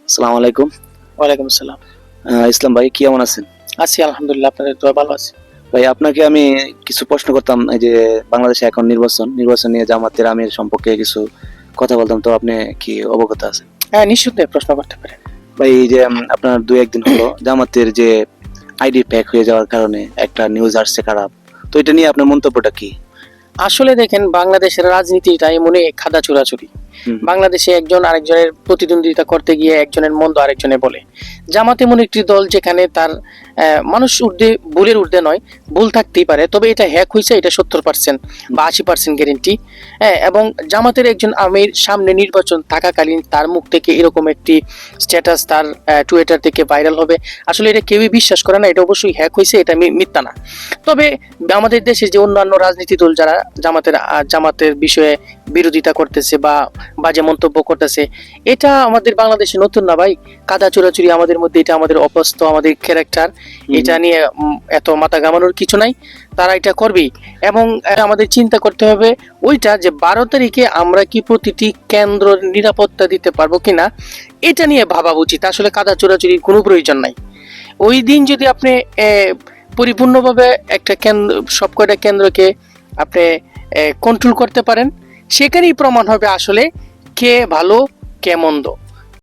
আসসালামু আলাইকুম। ওয়ালাইকুম আসসালাম। ইসলাম ভাই কেমন আছেন? আছি আলহামদুলিল্লাহ, আপনাদের দোয়া ভালো আছি। ভাই আপনাকে আমি কিছু প্রশ্ন করতাম, এই যে বাংলাদেশে এখন নির্বাচন নিয়ে জামাতের আমির সম্পর্কে কিছু কথা বলতাম, তো আপনি কি অবগত আছেন? হ্যাঁ, নিঃসন্দেহে প্রশ্ন করতে পারেন। ভাই এই যে আপনার দুই একদিন হলো জামাতের যে আইডি প্যাক হয়ে যাওয়ার কারণে একটা নিউজ আসছে খারাপ, তো এটা নিয়ে আপনার মন্তব্যটা কি? আসলে দেখেন, বাংলাদেশের রাজনীতিটা এমনই খাদা চোরাচুরি। হুম, বাংলাদেশে একজন আরেকজনের প্রতিদ্বন্দ্বিতা করতে গিয়ে একজনের মন্দ আরেকজনে বলে। জামাত এমন একটি দল যেখানে তার মানুষ ঊর্ধ্বে, ভুলের ঊর্ধ্বে নয়, ভুল থাকতেই পারে, তবে এটা হ্যাক হয়েছে, এটা 70% বা 80% গ্যারেন্টি। হ্যাঁ, এবং জামাতের একজন আমির সামনে নির্বাচন থাকাকালীন তার মুখ থেকে এরকম একটি স্ট্যাটাস তার টুইটার থেকে ভাইরাল হবে, আসলে এটা কেউই বিশ্বাস করে না। এটা অবশ্যই হ্যাক হয়েছে, এটা মিথ্যা না। তবে আমাদের দেশের যে অন্যান্য রাজনীতি দল যারা জামাতের বিষয়ে বিরোধিতা করতেছে বা বাজে মন্তব্য করতেছে, এটা আমাদের বাংলাদেশে নতুন না ভাই। কাদা চোরাচুরি আমাদের মধ্যে, এটা আমাদের অভ্যস্ত, আমাদের ক্যারেক্টার। এটা নিয়ে এত মাথা ঘামানোর কিছু নাই, তারা এটা করবেই। এবং আমাদের চিন্তা করতে হবে ওইটা যে 12 তারিখে আমরা কি প্রতিটি কেন্দ্র নিরাপত্তা দিতে পারবো কিনা, এটা নিয়ে ভাবা উচিত। আসলে কাদা চোরাচুরির কোনো প্রয়োজন নাই। ওই দিন যদি আপনি পরিপূর্ণভাবে একটা কেন্দ্র, সবকটা কেন্দ্রকে আপনি কন্ট্রোল করতে পারেন, সেখানেই প্রমাণ হবে আসলে কে ভালো কে মন্দ।